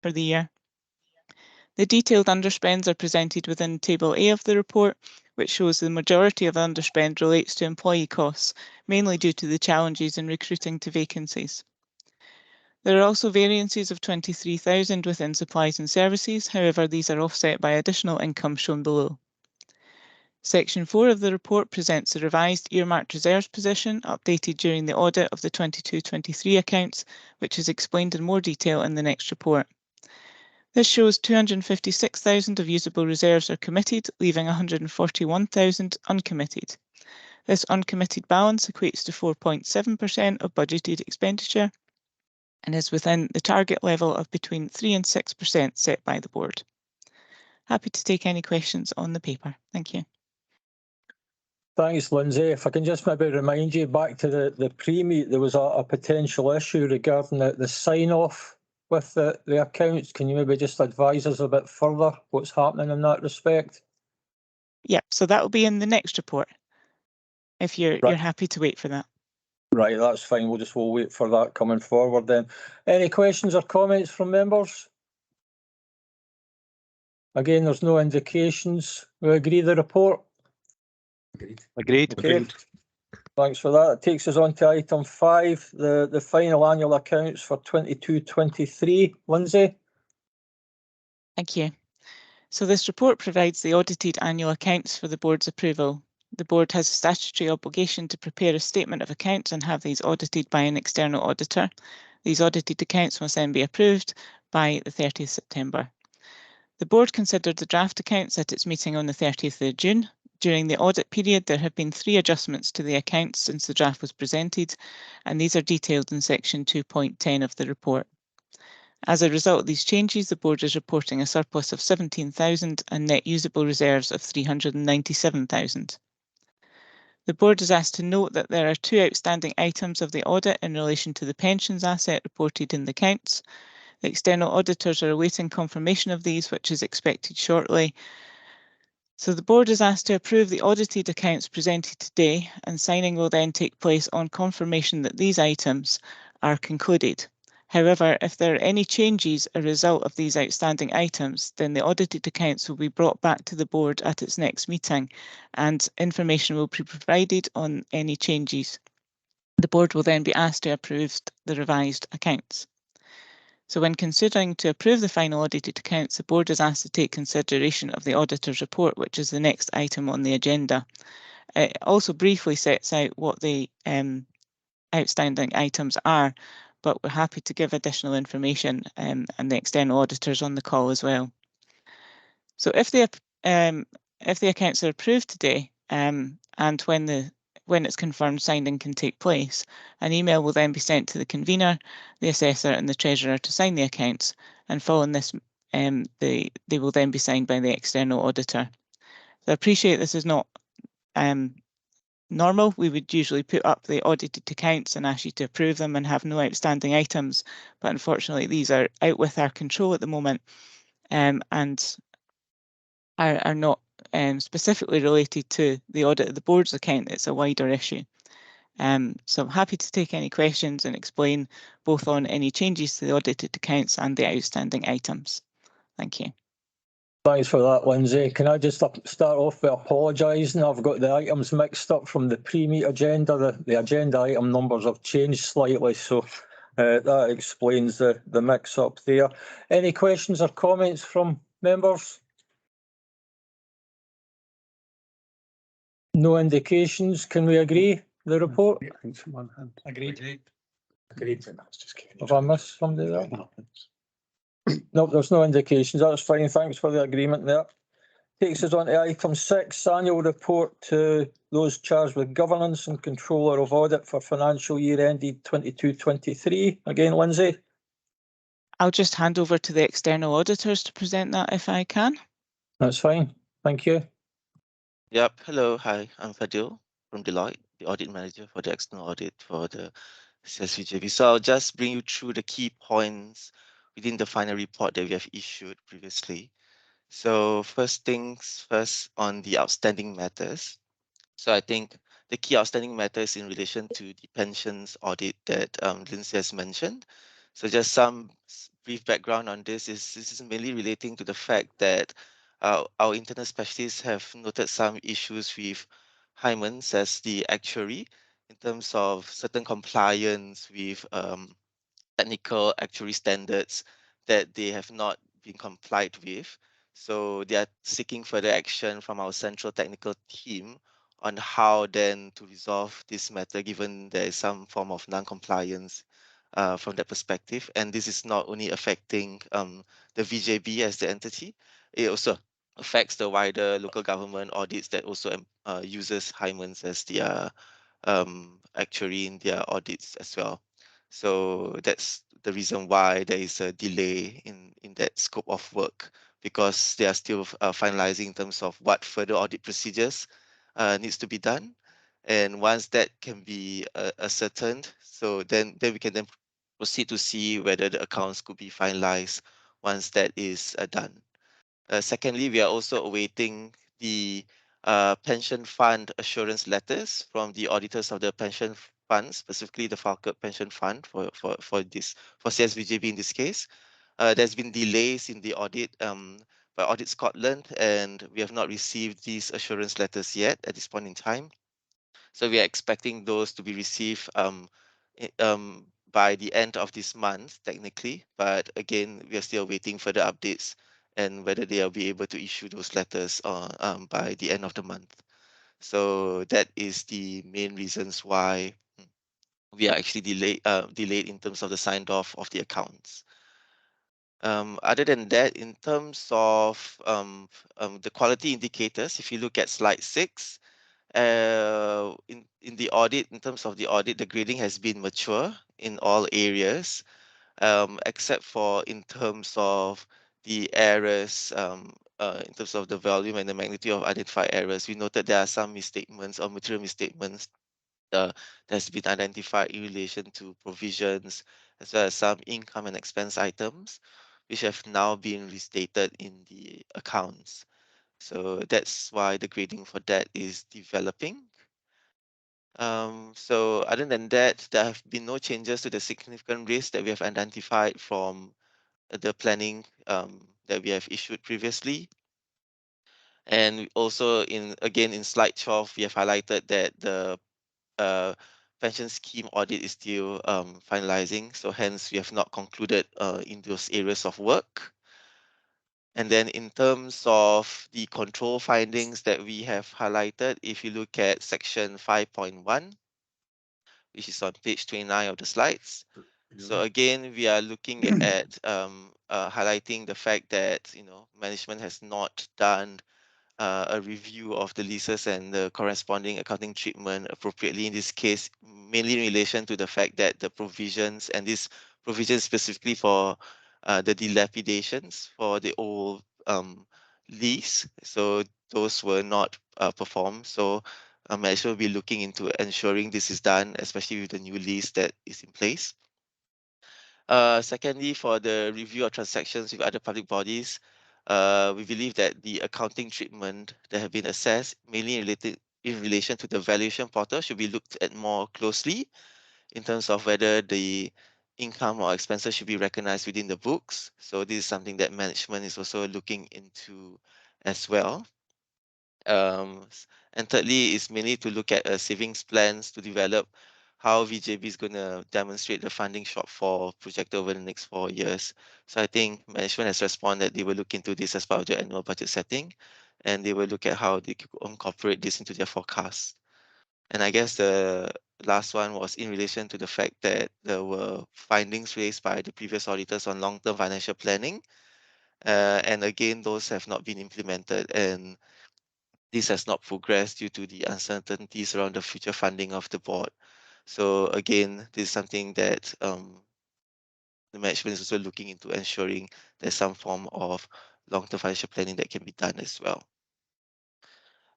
for the year. The detailed underspends are presented within Table A of the report, which shows the majority of underspend relates to employee costs, mainly due to the challenges in recruiting to vacancies. There are also variances of 23,000 within supplies and services, however these are offset by additional income shown below. Section 4 of the report presents the revised earmarked reserves position updated during the audit of the 22-23 accounts, which is explained in more detail in the next report. This shows 256,000 of usable reserves are committed, leaving 141,000 uncommitted. This uncommitted balance equates to 4.7% of budgeted expenditure and is within the target level of between 3 and 6% set by the board. Happy to take any questions on the paper. Thank you. Thanks, Lindsay. If I can just maybe remind you back to the pre-meet, there was a potential issue regarding the sign-off with the accounts. Can you maybe just advise us a bit further what's happening in that respect? Yep, so that will be in the next report, if you're happy to wait for that. Right, that's fine. We'll wait for that coming forward then. Any questions or comments from members? Again, there's no indications. We agree the report? Agreed. Okay. Thanks for that. It takes us on to item 5, the final annual accounts for 22-23. Lindsay? Thank you. So this report provides the audited annual accounts for the board's approval. The board has a statutory obligation to prepare a statement of accounts and have these audited by an external auditor. These audited accounts must then be approved by the 30th September. The board considered the draft accounts at its meeting on the 30th of June. During the audit period, there have been 3 adjustments to the accounts since the draft was presented, and these are detailed in section 2.10 of the report. As a result of these changes, the board is reporting a surplus of 17,000 and net usable reserves of 397,000. The board is asked to note that there are 2 outstanding items of the audit in relation to the pensions asset reported in the accounts. The external auditors are awaiting confirmation of these, which is expected shortly. So the board is asked to approve the audited accounts presented today, and signing will then take place on confirmation that these items are concluded. However, if there are any changes as a result of these outstanding items, then the audited accounts will be brought back to the board at its next meeting, and information will be provided on any changes. The board will then be asked to approve the revised accounts. So when considering to approve the final audited accounts, the board is asked to take consideration of the auditor's report, which is the next item on the agenda. It also briefly sets out what the outstanding items are, but we're happy to give additional information and the external auditors on the call as well. So if the accounts are approved today, and when it's confirmed signing can take place, an email will then be sent to the convener, the assessor and the treasurer to sign the accounts, and following this they will then be signed by the external auditor. So I appreciate this is not normal. We would usually put up the audited accounts and ask you to approve them and have no outstanding items, but unfortunately these are out with our control at the moment and are not specifically related to the audit of the board's account. It's a wider issue. So I'm happy to take any questions and explain both on any changes to the audited accounts and the outstanding items. Thank you. Thanks for that, Lindsay. Can I just start off with apologising? I've got the items mixed up from the pre-meet agenda. The agenda item numbers have changed slightly, so that explains the mix-up there. Any questions or comments from members? No indications. Can we agree the report? Agreed. Have I missed somebody there? No, there's no indications. That's fine. Thanks for the agreement there. Takes us on to item 6, annual report to those charged with governance and controller of audit for financial year ended 22-23. Again, Lindsay. I'll just hand over to the external auditors to present that if I can. That's fine. Thank you. Yep. Hello. Hi. I'm Fadhil from Deloitte, the audit manager for the external audit for the CSVJV. So I'll just bring you through the key points within the final report that we have issued previously. So first things first on the outstanding matters. So I think the key outstanding matters in relation to the pensions audit that Lindsay has mentioned. So just some brief background on this is mainly relating to the fact that our internal specialists have noted some issues with Hymans as the actuary in terms of certain compliance with technical actuary standards that they have not been complied with. So they are seeking further action from our central technical team on how then to resolve this matter, given there is some form of non-compliance from that perspective. And this is not only affecting the VJB as the entity, it also affects the wider local government audits that also uses Hymans as their actuary in their audits as well. So that's the reason why there is a delay in that scope of work, because they are still finalizing in terms of what further audit procedures needs to be done. And once that can be ascertained, so then we can then proceed to see whether the accounts could be finalized once that is done. Secondly, we are also awaiting the pension fund assurance letters from the auditors of the pension fund, specifically the Falkirk Pension Fund for CSVJB in this case. There's been delays in the audit by Audit Scotland, and we have not received these assurance letters yet at this point in time. So we are expecting those to be received by the end of this month, technically. But again, we are still waiting for the updates and whether they will be able to issue those letters by the end of the month. So that is the main reasons why we are actually delayed in terms of the signed off of the accounts. Other than that, in terms of the quality indicators, if you look at slide 6, in the audit, in terms of the audit, the grading has been mature in all areas, except for in terms of the errors, in terms of the volume and the magnitude of identified errors. We noted there are some misstatements or material misstatements that's been identified in relation to provisions, as well as some income and expense items, which have now been restated in the accounts. So that's why the grading for that is developing. So other than that, there have been no changes to the significant risks that we have identified from the planning that we have issued previously. And also in slide 12, we have highlighted that the pension scheme audit is still finalizing. So hence we have not concluded in those areas of work. And then in terms of the control findings that we have highlighted, if you look at section 5.1, which is on page 29 of the slides. So again, we are looking at highlighting the fact that management has not done a review of the leases and the corresponding accounting treatment appropriately in this case, mainly in relation to the fact that the provisions, and this provision specifically for the dilapidations for the old lease, so those were not performed. So management will be looking into ensuring this is done, especially with the new lease that is in place. Secondly, for the review of transactions with other public bodies, we believe that the accounting treatment that have been assessed, mainly in relation to the valuation portal, should be looked at more closely in terms of whether the income or expenses should be recognized within the books. So this is something that management is also looking into as well. And thirdly, is mainly to look at savings plans to develop how VJB is going to demonstrate the funding shortfall projected over the next 4 years. So I think management has responded they will look into this as part of their annual budget setting, and they will look at how they could incorporate this into their forecast. And I guess the last one was in relation to the fact that there were findings raised by the previous auditors on long-term financial planning. And again, those have not been implemented, and this has not progressed due to the uncertainties around the future funding of the board. So again, this is something that the management is also looking into, ensuring there's some form of long-term financial planning that can be done as well.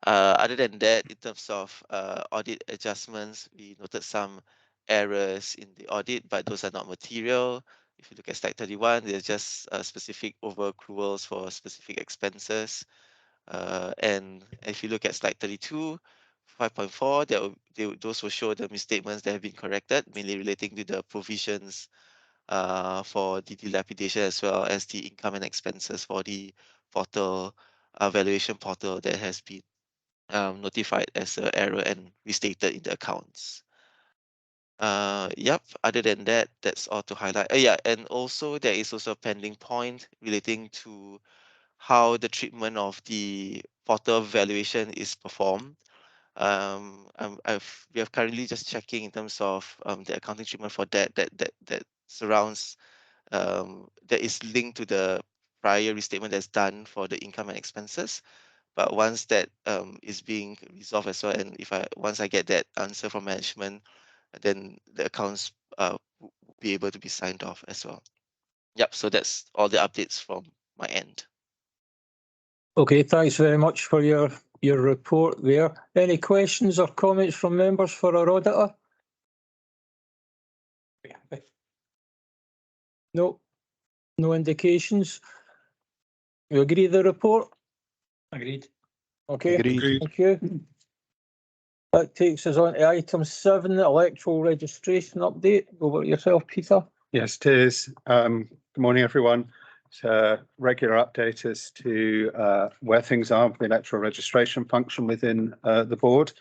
Other than that, in terms of audit adjustments, we noted some errors in the audit, but those are not material. If you look at slide 31, there's just specific overaccruals for specific expenses. And if you look at slide 32, 5.4, those will show the misstatements that have been corrected, mainly relating to the provisions for the dilapidation as well as the income and expenses for the portal, valuation portal that has been notified as an error and restated in the accounts. Yep, other than that, that's all to highlight. Yeah, and also there is also a pending point relating to how the treatment of the portal valuation is performed. We are currently just checking in terms of the accounting treatment for that surrounds that is linked to the prior restatement that's done for the income and expenses. But once that is being resolved as well, and once I get that answer from management, then the accounts will be able to be signed off as well. Yep, so that's all the updates from my end. Okay, thanks very much for your report there. Any questions or comments from members for our auditor? No, no indications. You agree with the report? Agreed. Okay, Agreed. thank you. That takes us on to item 7, electoral registration update. Over to yourself, Peter. Yes, it is. Good morning, everyone. It's a regular update as to where things are with the electoral registration function within the board.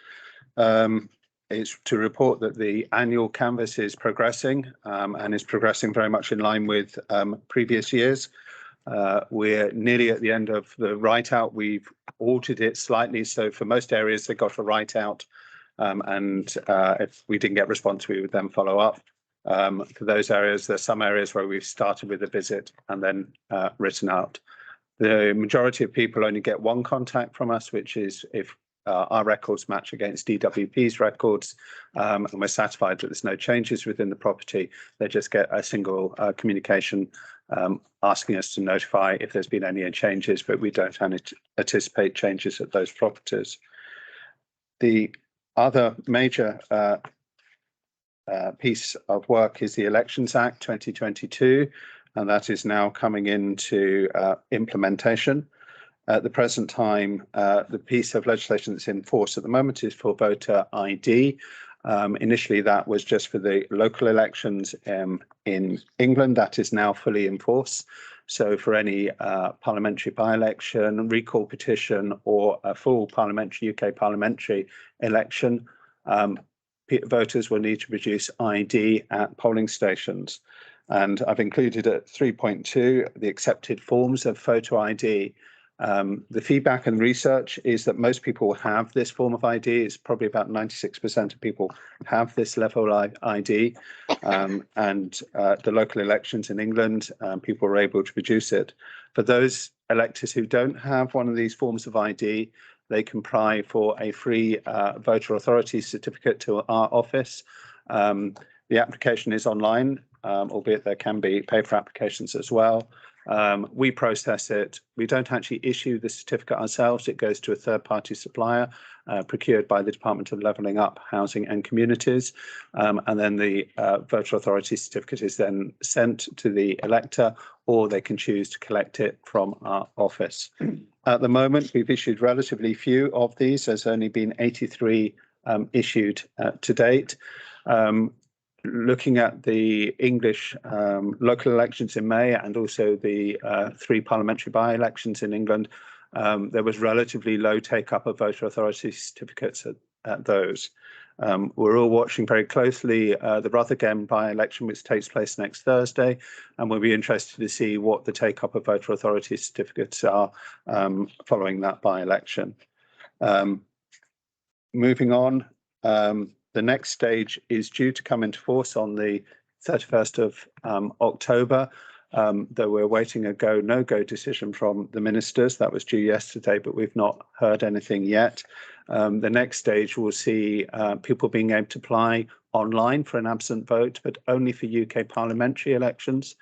It's to report that the annual canvass is progressing and is progressing very much in line with previous years. We're nearly at the end of the write-out. We've altered it slightly, so for most areas they got a write-out, and if we didn't get response, we would then follow up. For those areas, there's some areas where we've started with a visit and then written out. The majority of people only get one contact from us, which is if our records match against DWP's records, and we're satisfied that there's no changes within the property. They just get a single communication asking us to notify if there's been any changes, but we don't anticipate changes at those properties. The other major piece of work is the Elections Act 2022, and that is now coming into implementation. At the present time, the piece of legislation that's in force at the moment is for voter ID. Initially, that was just for the local elections in England. That is now fully in force. So for any parliamentary by-election, recall petition, or a full parliamentary UK parliamentary election, voters will need to produce ID at polling stations. And I've included at 3.2 the accepted forms of photo ID. The feedback and research is that most people have this form of ID. It's probably about 96% of people have this level of ID. And the local elections in England, people were able to produce it. For those electors who don't have one of these forms of ID, they can apply for a free voter authority certificate to our office. The application is online, albeit there can be paper applications as well. We process it. We don't actually issue the certificate ourselves. It goes to a third-party supplier procured by the Department of Levelling Up, Housing and Communities. And then the voter authority certificate is then sent to the elector, or they can choose to collect it from our office. At the moment, we've issued relatively few of these. There's only been 83 issued to date. Looking at the English local elections in May and also the 3 parliamentary by-elections in England, there was relatively low take-up of voter authority certificates at those. We're all watching very closely the Rutherglen by-election, which takes place next Thursday, and we'll be interested to see what the take-up of voter authority certificates are following that by-election. Moving on, the next stage is due to come into force on the 31st of October. Though we're waiting a go, no-go decision from the ministers. That was due yesterday, but we've not heard anything yet. The next stage will see people being able to apply online for an absent vote, but only for UK parliamentary elections.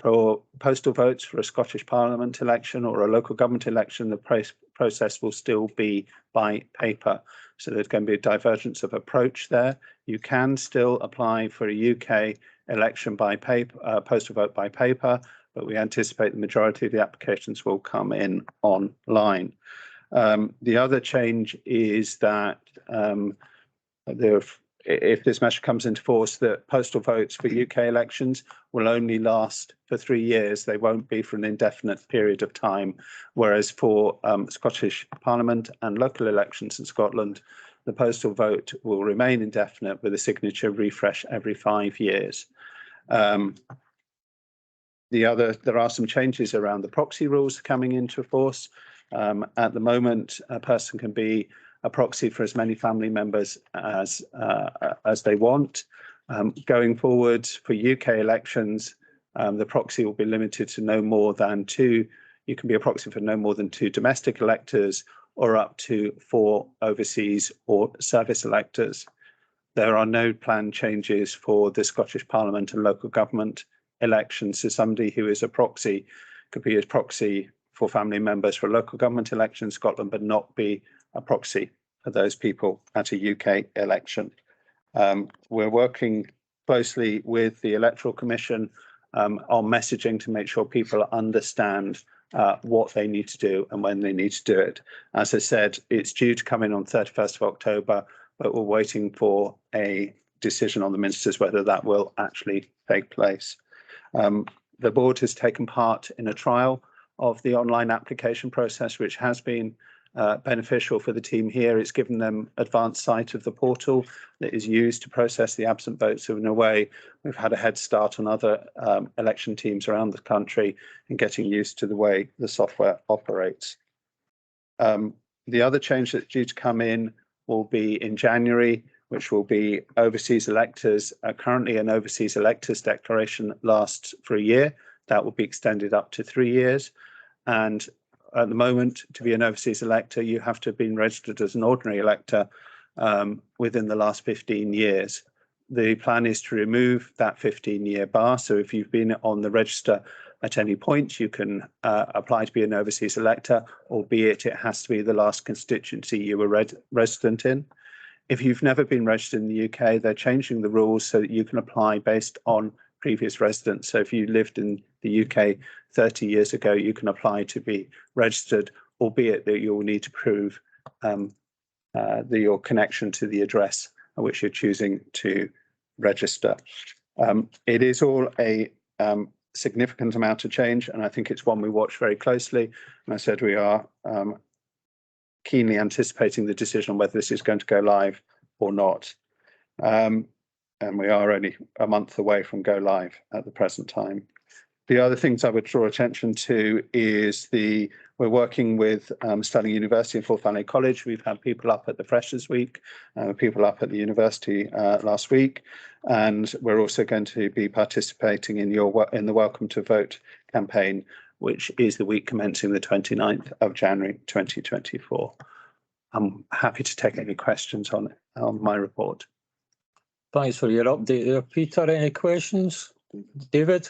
For postal votes for a Scottish Parliament election or a local government election, the process will still be by paper. So there's going to be a divergence of approach there. You can still apply for a UK election by paper, postal vote by paper, but we anticipate the majority of the applications will come in online. The other change is that if this measure comes into force, that postal votes for UK elections will only last for 3 years. They won't be for an indefinite period of time, whereas for Scottish Parliament and local elections in Scotland, the postal vote will remain indefinite with a signature refresh every 5 years. There are some changes around the proxy rules coming into force. At the moment, a person can be a proxy for as many family members as they want. Going forward for UK elections, the proxy will be limited to no more than 2. You can be a proxy for no more than 2 domestic electors or up to 4 overseas or service electors. There are no planned changes for the Scottish Parliament and local government elections. So somebody who is a proxy could be a proxy for family members for local government elections in Scotland, but not be a proxy for those people at a UK election. We're working closely with the Electoral Commission on messaging to make sure people understand what they need to do and when they need to do it. As I said, it's due to come in on 31st of October, but we're waiting for a decision on the ministers whether that will actually take place. The board has taken part in a trial of the online application process, which has been beneficial for the team here. It's given them advanced sight of the portal that is used to process the absent votes. So in a way, we've had a head start on other election teams around the country in getting used to the way the software operates. The other change that's due to come in will be in January, which will be overseas electors. Currently, an overseas electors declaration lasts for a year. That will be extended up to 3 years. And at the moment, to be an overseas elector, you have to have been registered as an ordinary elector within the last 15 years. The plan is to remove that 15-year bar. So if you've been on the register at any point, you can apply to be an overseas elector, albeit it has to be the last constituency you were resident in. If you've never been registered in the UK, they're changing the rules so that you can apply based on previous residence. So if you lived in the UK 30 years ago, you can apply to be registered, albeit that you'll need to prove your connection to the address at which you're choosing to register. It is all a significant amount of change, and I think it's one we watch very closely. And I said we are keenly anticipating the decision on whether this is going to go live or not. And we are only a month away from go live at the present time. The other things I would draw attention to is we're working with Stirling University and Forth Valley College. We've had people up at the Freshers Week, people up at the university last week, and we're also going to be participating in the Welcome to Vote campaign, which is the week commencing the 29th of January 2024. I'm happy to take any questions on my report. Thanks for your update there, Peter. Any questions? David?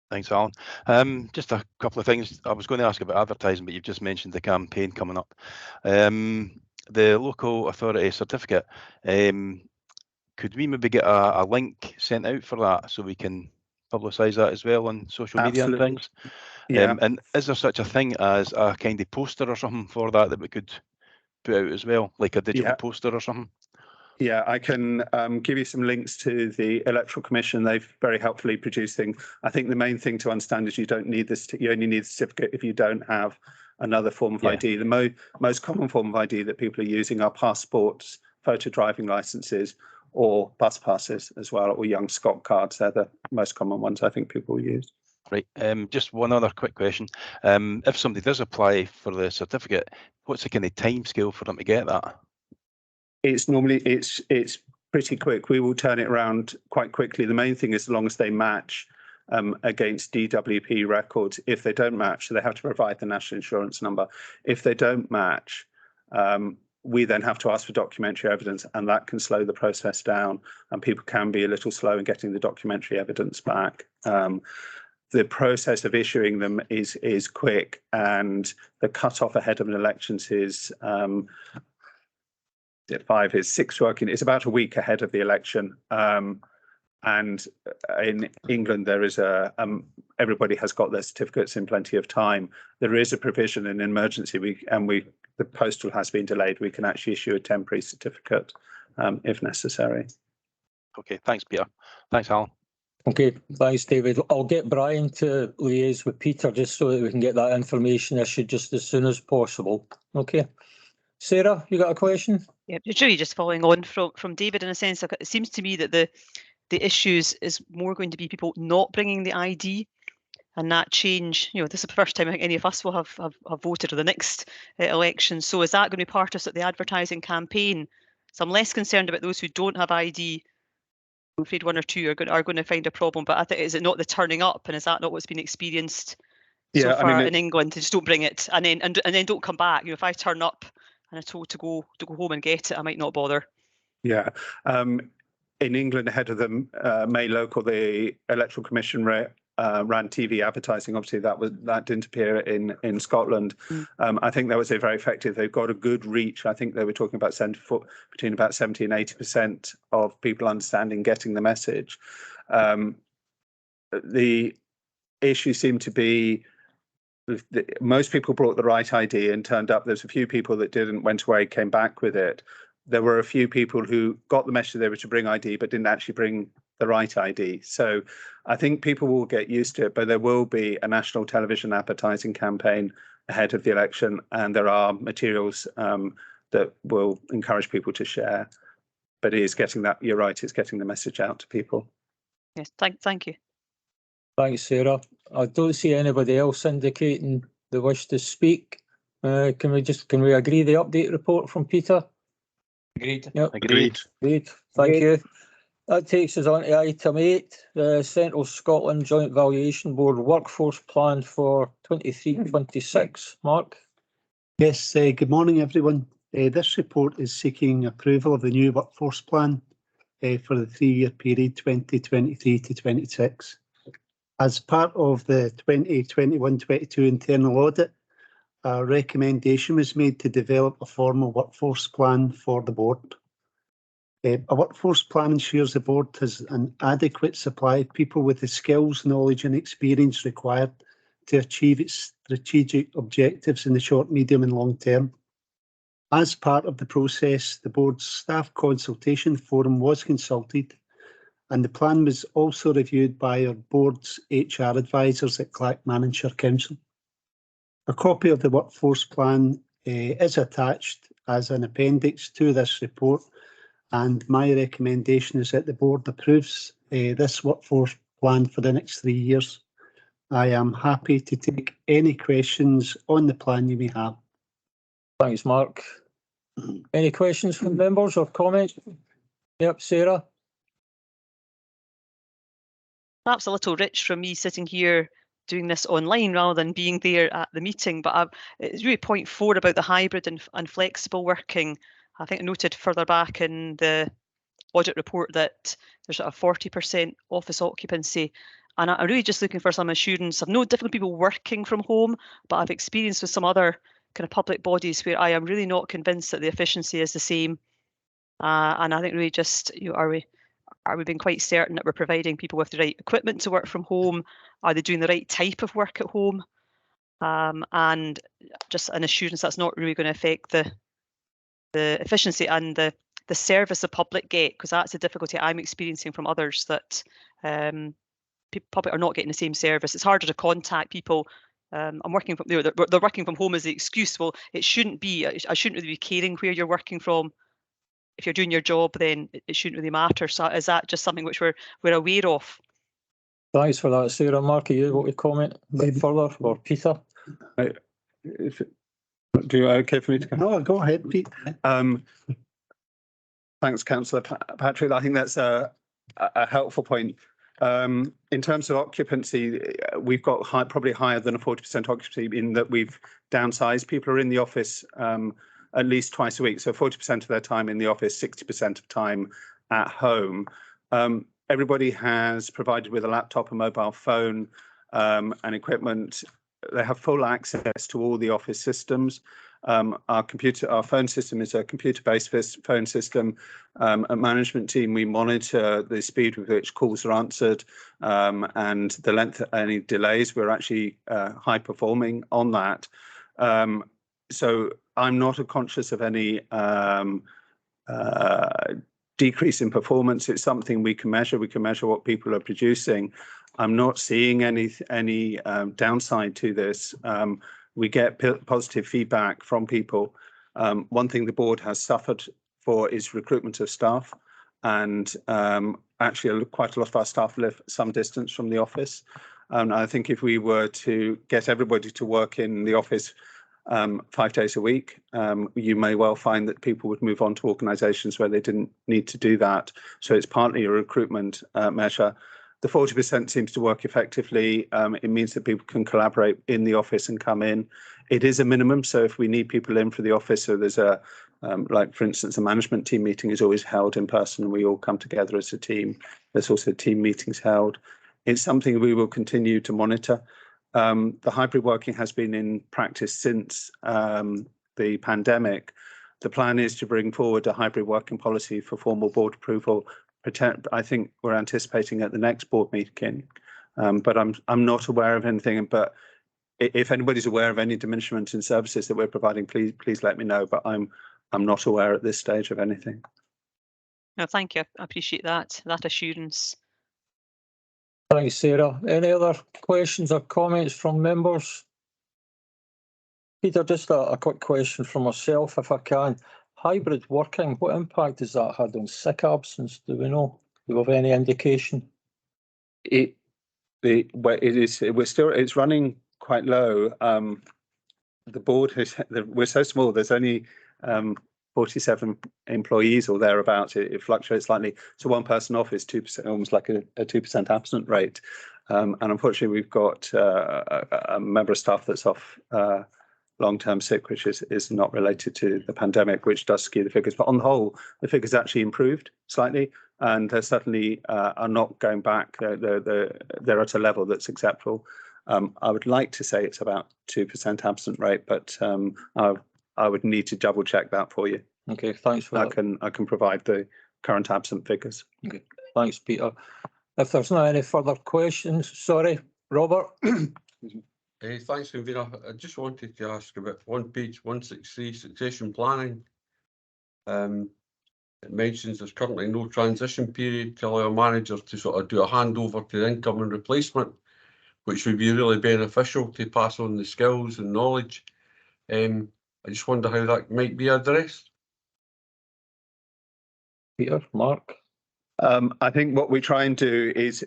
Thanks, Alan. Just a couple of things. I was going to ask about advertising, but you've just mentioned the campaign coming up. The local authority certificate, could we maybe get a link sent out for that so we can publicise that as well on social media and things? Yeah. And is there such a thing as a kind of poster or something for that we could put out as well, like a digital poster or something? Yeah, I can give you some links to the Electoral Commission. They've very helpfully produced things. I think the main thing to understand is you don't need this. You only need a certificate if you don't have another form of ID. The most common form of ID that people are using are passports, photo driving licenses, or bus passes as well, or young Scot cards. They're the most common ones I think people use. Right. Just one other quick question. If somebody does apply for the certificate, what's the kind of time scale for them to get that? It's normally it's pretty quick. We will turn it around quite quickly. The main thing is as long as they match against DWP records. If they don't match, so they have to provide the national insurance number. If they don't match, we then have to ask for documentary evidence, and that can slow the process down, and people can be a little slow in getting the documentary evidence back. The process of issuing them is quick, and the cut-off ahead of an elections is 6 working. It's about a week ahead of the election, and in England there is everybody has got their certificates in plenty of time. There is a provision in emergency the postal has been delayed. We can actually issue a temporary certificate if necessary. Okay, thanks, Peter. Thanks, Alan. Okay, thanks, David. I'll get Bryan to liaise with Peter just so that we can get that information issued just as soon as possible. Okay. Sarah, you got a question? Yeah, it's really just following on from David in a sense. Like, it seems to me that the issues is more going to be people not bringing the ID, and that change. You know, this is the first time I think any of us will have voted or the next election. So is that going to be part of the advertising campaign? So I'm less concerned about those who don't have ID. I'm afraid one or two are going to find a problem. But I think, is it not the turning up, and is that not what's been experienced so far in England? They just don't bring it, and then don't come back. You know, if I turn up and I'm told to go home and get it, I might not bother. Yeah. In England, ahead of the May local, the Electoral Commission ran TV advertising. Obviously, that didn't appear in Scotland. I think that was very effective. They've got a good reach. I think they were talking about between about 70 and 80% of people understanding, getting the message. The issue seemed to be most people brought the right ID and turned up. There's a few people that didn't, went away, came back with it. There were a few people who got the message they were to bring ID but didn't actually bring the right ID. So I think people will get used to it, but there will be a national television advertising campaign ahead of the election, and there are materials that will encourage people to share. But it is getting that, you're right, it's getting the message out to people. Yes, thank you. Thanks, Sarah. I don't see anybody else indicating they wish to speak. Can we agree the update report from Peter? Agreed. Yep. Agreed. Great. Thank you. That takes us on to item 8, the Central Scotland Joint Valuation Board Workforce Plan for 23-26. Mark? Yes, good morning, everyone. This report is seeking approval of the new workforce plan for the 3-year period 2023 to 26. As part of the 2021-22 internal audit, a recommendation was made to develop a formal workforce plan for the board. A workforce plan ensures the board has an adequate supply of people with the skills, knowledge and experience required to achieve its strategic objectives in the short, medium and long term. As part of the process, the board's staff consultation forum was consulted, and the plan was also reviewed by our board's HR advisors at Clackmannanshire Council. A copy of the workforce plan is attached as an appendix to this report, and my recommendation is that the board approves this workforce plan for the next 3 years. I am happy to take any questions on the plan you may have. Thanks, Mark. Any questions from members or comments? Yep, Sarah? Perhaps a little rich from me sitting here doing this online rather than being there at the meeting, but it's really point 4 about the hybrid and flexible working. I think I noted further back in the audit report that there's a 40% office occupancy, and I'm really just looking for some assurance. I've no different people working from home, but I've experienced with some other kind of public bodies where I am really not convinced that the efficiency is the same. And I think really just, you know, are we being quite certain that we're providing people with the right equipment to work from home? Are they doing the right type of work at home? And just an assurance that's not really going to affect the efficiency and the service the public get, because that's a difficulty I'm experiencing from others, that public are not getting the same service. It's harder to contact people. I'm working from, they're working from home as the excuse. Well, it shouldn't be. I shouldn't really be caring where you're working from. If you're doing your job, then it shouldn't really matter. So is that just something which we're aware of? Thanks for that, Sarah. Mark, are you able to comment a bit further, or Peter? Do you okay for me to go? No, go ahead, Pete. Thanks, Councillor Patrick. I think that's a helpful point. In terms of occupancy, we've got probably higher than a 40% occupancy, in that we've downsized. People are in the office at least twice a week, so 40% of their time in the office, 60% of time at home. Everybody has provided with a laptop, a mobile phone, and equipment. They have full access to all the office systems. Our phone system is a computer-based phone system. At management team, we monitor the speed with which calls are answered and the length of any delays. We're actually high performing on that. So I'm not conscious of any decrease in performance. It's something we can measure. We can measure what people are producing. I'm not seeing any downside to this. We get positive feedback from people. One thing the board has suffered for is recruitment of staff, and actually quite a lot of our staff live some distance from the office. I think if we were to get everybody to work in the office 5 days a week, you may well find that people would move on to organisations where they didn't need to do that. So it's partly a recruitment measure. The 40% seems to work effectively. It means that people can collaborate in the office and come in. It is a minimum, so if we need people in for the office, so there's a, like for instance, a management team meeting is always held in person. We all come together as a team. There's also team meetings held. It's something we will continue to monitor. The hybrid working has been in practice since the pandemic. The plan is to bring forward a hybrid working policy for formal board approval. I think we're anticipating at the next board meeting, but I'm not aware of anything. But if anybody's aware of any diminishment in services that we're providing, please let me know. But I'm not aware at this stage of anything. No, thank you. I appreciate that assurance. Thanks, Sarah. Any other questions or comments from members? Peter, just a quick question from myself, if I can. Hybrid working, what impact has that had on sick absence? Do we know? Do we have any indication? It's running quite low. The board we're so small. There's only 47 employees or thereabouts. It fluctuates slightly. So one person off is 2%, almost like a 2% absent rate. And unfortunately, we've got a member of staff that's off long-term sick, which is not related to the pandemic, which does skew the figures. But on the whole, the figures actually improved slightly, and they certainly are not going back. They're at a level that's acceptable. I would like to say it's about 2% absent rate, but I would need to double check that for you. Okay, thanks for that. I can provide the current absent figures. Okay, thanks, Peter. If there's not any further questions, sorry, Robert. Thanks, Convener. I just wanted to ask about one page 163 succession planning. It mentions there's currently no transition period to allow managers to sort of do a handover to the incoming replacement, which would be really beneficial to pass on the skills and knowledge. I just wonder how that might be addressed. Peter, Mark. I think what we try and do is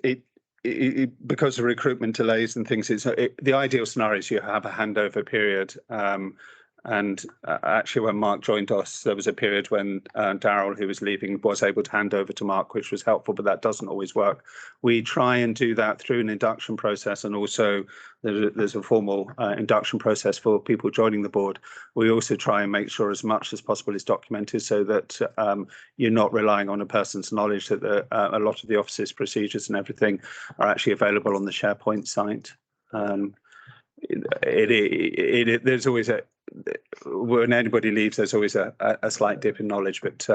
because of recruitment delays and things, the ideal scenario is you have a handover period. And actually, when Mark joined us, there was a period when Daryl, who was leaving, was able to hand over to Mark, which was helpful, but that doesn't always work. We try and do that through an induction process, and also there's a formal induction process for people joining the board. We also try and make sure as much as possible is documented, so that you're not relying on a person's knowledge, that a lot of the office's procedures and everything are actually available on the SharePoint site. There's always when anybody leaves, there's always a slight dip in knowledge, but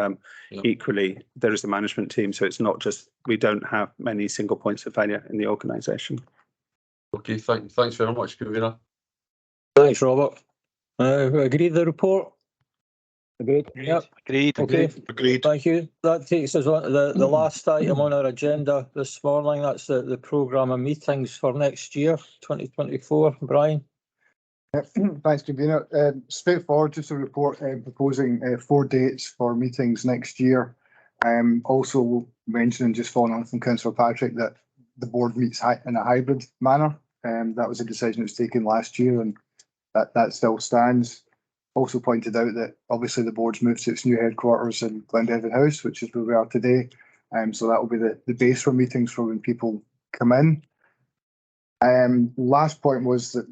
equally there is a management team, so it's not just, we don't have many single points of failure in the organisation. Okay, thanks very much, Convener. Thanks, Robert. Agree the report? Agreed. Yep. Agreed. Okay. Agreed. Thank you. That takes us on to the last item on our agenda this morning. That's the programme of meetings for next year, 2024. Brian. Thanks, Convener. Straightforward, just a report proposing 4 dates for meetings next year. Also mentioning, just following on from Councillor Patrick, that the board meets in a hybrid manner. That was a decision that was taken last year, and that still stands. Also pointed out that obviously the board's moved to its new headquarters in Glendevon House, which is where we are today. So that will be the base for meetings for when people come in. Last point was that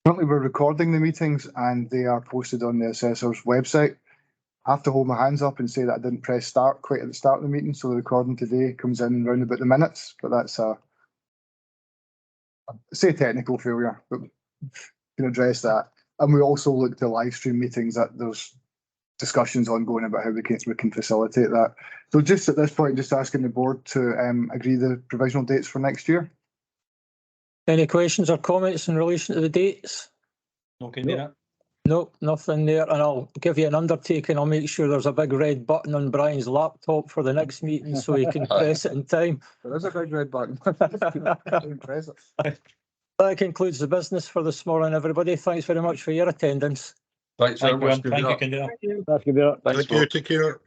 currently we're recording the meetings and they are posted on the Assessor's website. I have to hold my hands up and say that I didn't press start quite at the start of the meeting, so the recording today comes in round about the minutes, but that's say technical failure, but we can address that. And we also look to live stream meetings, that there's discussions ongoing about how we can facilitate that. So just at this point, just asking the board to agree the provisional dates for next year. Any questions or comments in relation to the dates? Okay, Convener. Nope, nothing there, and I'll give you an undertaking. I'll make sure there's a big red button on Brian's laptop for the next meeting so he can press it in time. There is a big red button. Don't press it. That concludes the business for this morning, everybody. Thanks very much for your attendance. Thanks very much. Thank you, Convener. Thank you. Thanks, Thank you. folks. Take care.